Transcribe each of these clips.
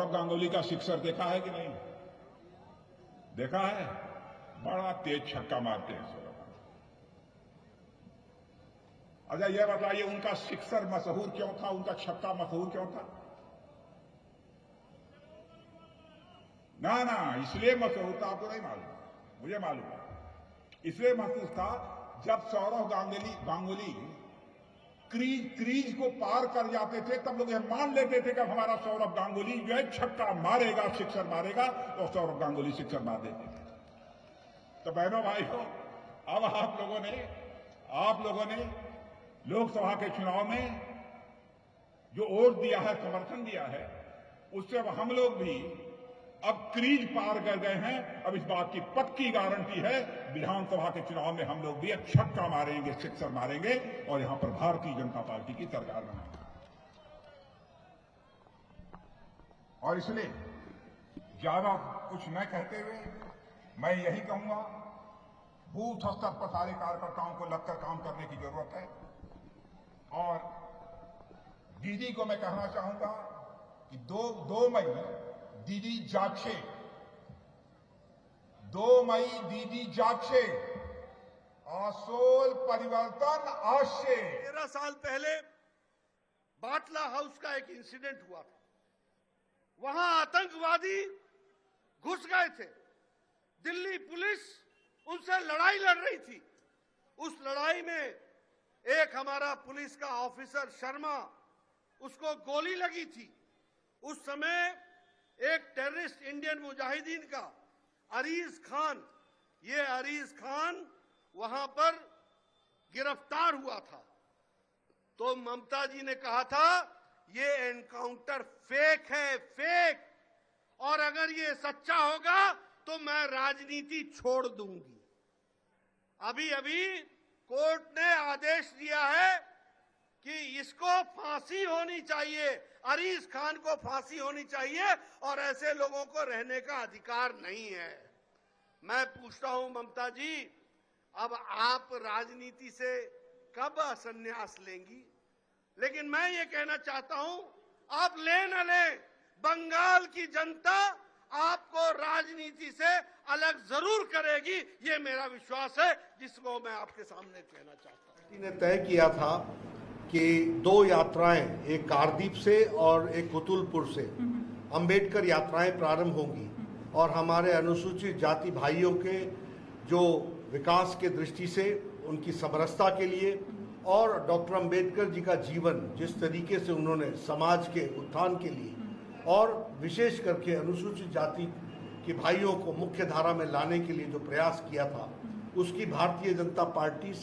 सौरभ गांगुली का सिक्सर देखा है कि नहीं? देखा है? बड़ा तेज छक्का मारते हैं सौरभ। अच्छा यह बताइए, उनका सिक्सर मशहूर क्यों था, उनका छक्का मशहूर क्यों था? ना इसलिए मशहूर था, आपको नहीं मालूम, मुझे मालूम है। इसलिए मशहूर था, जब सौरभ गांगुली क्रीज को पार कर जाते थे, तब लोग यह मान लेते थे कि हमारा सौरभ गांगुली जो है छक्का मारेगा, सिक्सर मारेगा, तो सौरभ गांगुली सिक्सर मार देते थे। तो बहनों भाइयों, अब आप लोगों ने लोकसभा के चुनाव में जो वोट दिया है, समर्थन दिया है, उससे अब हम लोग भी अब क्रीज पार कर गए हैं। अब इस बात की पक्की गारंटी है, विधानसभा के चुनाव में हम लोग भी अब छक्का मारेंगे, सिक्सर मारेंगे और यहां पर भारतीय जनता पार्टी की सरकार बनाएंगे। और इसलिए ज्यादा कुछ न कहते हुए मैं यही कहूंगा, बूथ स्तर पर सारे कार्यकर्ताओं को लगकर काम करने की जरूरत है। और दीदी को मैं कहना चाहूंगा कि 2 मई दीदी जागशे, 2 मई दीदी जागशे, आसोल परिवर्तन आवश्य। 13 साल पहले बाटला हाउस का एक इंसिडेंट हुआ था। वहां आतंकवादी घुस गए थे, दिल्ली पुलिस उनसे लड़ाई लड़ रही थी। उस लड़ाई में एक हमारा पुलिस का ऑफिसर शर्मा, उसको गोली लगी थी। उस समय एक टेररिस्ट इंडियन मुजाहिदीन का अरीज खान, ये अरीज खान वहां पर गिरफ्तार हुआ था। तो ममता जी ने कहा था ये एनकाउंटर फेक है, फेक, और अगर ये सच्चा होगा तो मैं राजनीति छोड़ दूंगी। अभी कोर्ट ने आदेश दिया है कि इसको फांसी होनी चाहिए, अरीज खान को फांसी होनी चाहिए, और ऐसे लोगों को रहने का अधिकार नहीं है। मैं पूछता हूं ममता जी, अब आप राजनीति से कब संन्यास लेंगी? लेकिन मैं ये कहना चाहता हूं, आप ले न ले, बंगाल की जनता आपको राजनीति से अलग जरूर करेगी, ये मेरा विश्वास है, जिसको मैं आपके सामने कहना चाहता हूं। पार्टी ने तय किया था कि 2 यात्राएं, एक कारदीप से और एक कुतुलपुर से अंबेडकर यात्राएं प्रारंभ होंगी और हमारे अनुसूचित जाति भाइयों के जो विकास के दृष्टि से उनकी समरसता के लिए और डॉक्टर अंबेडकर जी का जीवन, जिस तरीके से उन्होंने समाज के उत्थान के लिए और विशेष करके अनुसूचित जाति के भाइयों को मुख्य धारा में लाने के लिए जो प्रयास किया था, उसकी भारतीय जनता पार्टी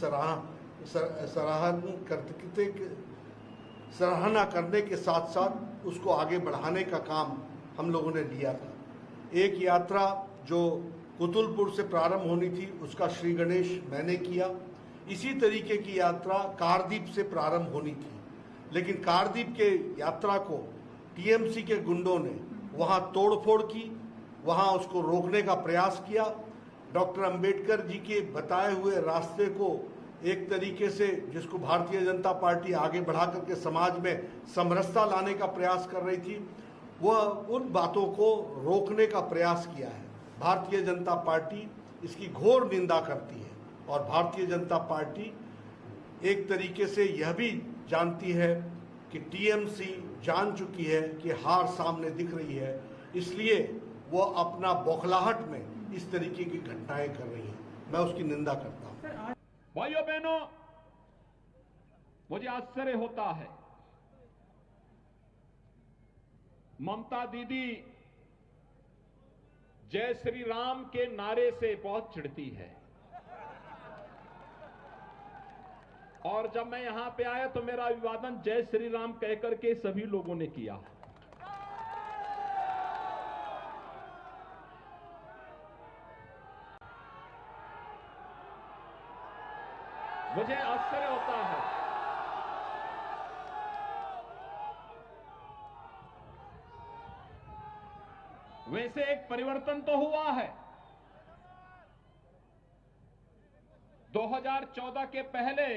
सराहना करने के साथ साथ उसको आगे बढ़ाने का काम हम लोगों ने लिया था। एक यात्रा जो कुतुलपुर से प्रारंभ होनी थी, उसका श्री गणेश मैंने किया। इसी तरीके की यात्रा कारदीप से प्रारंभ होनी थी, लेकिन कारदीप के यात्रा को टीएमसी के गुंडों ने वहां तोड़फोड़ की, वहां उसको रोकने का प्रयास किया। डॉक्टर अंबेडकर जी के बताए हुए रास्ते को एक तरीके से, जिसको भारतीय जनता पार्टी आगे बढ़ा करके समाज में समरसता लाने का प्रयास कर रही थी, वह उन बातों को रोकने का प्रयास किया है। भारतीय जनता पार्टी इसकी घोर निंदा करती है और भारतीय जनता पार्टी एक तरीके से यह भी जानती है कि टीएमसी जान चुकी है कि हार सामने दिख रही है, इसलिए वो अपना बौखलाहट में इस तरीके की घटनाएं कर रही है। मैं उसकी निंदा करता हूं। भाइयों बहनों, मुझे आश्चर्य होता है, ममता दीदी जय श्री राम के नारे से बहुत चिढ़ती है, और जब मैं यहां पे आया तो मेरा अभिवादन जय श्री राम कहकर के सभी लोगों ने किया। मुझे आश्चर्य होता है। वैसे एक परिवर्तन तो हुआ है। 2014 के पहले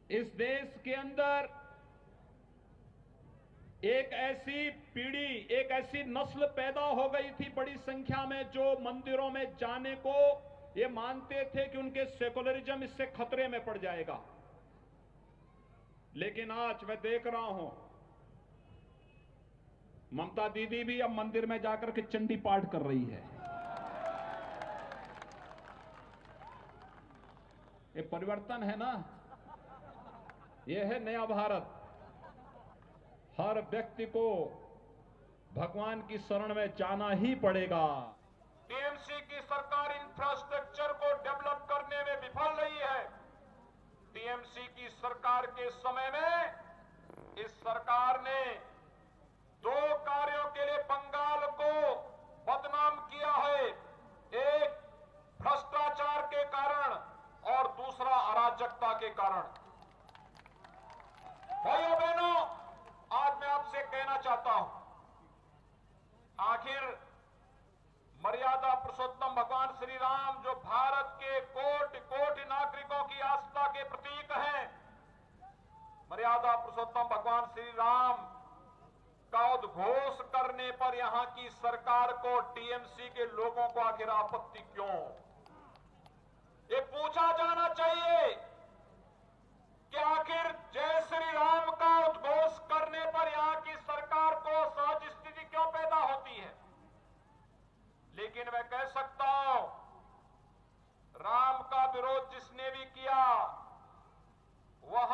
इस देश के अंदर एक ऐसी पीढ़ी, एक ऐसी नस्ल पैदा हो गई थी बड़ी संख्या में जो मंदिरों में जाने को ये मानते थे कि उनके सेकुलरिज्म इससे खतरे में पड़ जाएगा। लेकिन आज मैं देख रहा हूं ममता दीदी भी अब मंदिर में जाकर के चंडी पाठ कर रही है। ये परिवर्तन है ना, ये है नया भारत। हर व्यक्ति को भगवान की शरण में जाना ही पड़ेगा। टीएमसी की सरकार इंफ्रास्ट्रक्चर को डेवलप करने में विफल रही है। टीएमसी की सरकार के समय में इस सरकार ने 2 कार्यों के लिए बंगाल को बदनाम किया है। एक भ्रष्टाचार के कारण और दूसरा अराजकता के कारण। भाइयों बहनों, आज मैं आपसे कहना चाहता हूं, आखिर मर्यादा पुरुषोत्तम भगवान श्री राम जो भारत के कोटि कोटि नागरिकों की आस्था के प्रतीक हैं, मर्यादा पुरुषोत्तम भगवान श्री राम का उद्घोष करने पर यहां की सरकार को, टीएमसी के लोगों को आखिर आपत्ति क्यों? ये पूछा जाना चाहिए कि आखिर जय श्री राम का उद्घोष करने पर यहां की सरकार को सहज स्थिति क्यों पैदा होती है? लेकिन मैं कह सकता हूं, राम का विरोध जिसने भी किया वह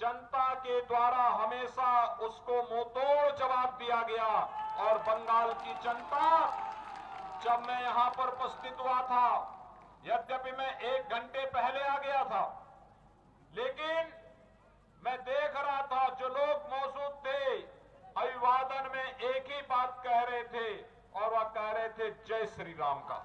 जनता के द्वारा हमेशा उसको मुंहतोड़ जवाब दिया गया। और बंगाल की जनता, जब मैं यहां पर उपस्थित हुआ था, यद्यपि मैं 1 घंटे पहले आ गया था, लेकिन मैं देख रहा था जो लोग मौजूद थे अभिवादन में एक ही बात कह रहे थे और वह कह रहे थे जय श्री राम का।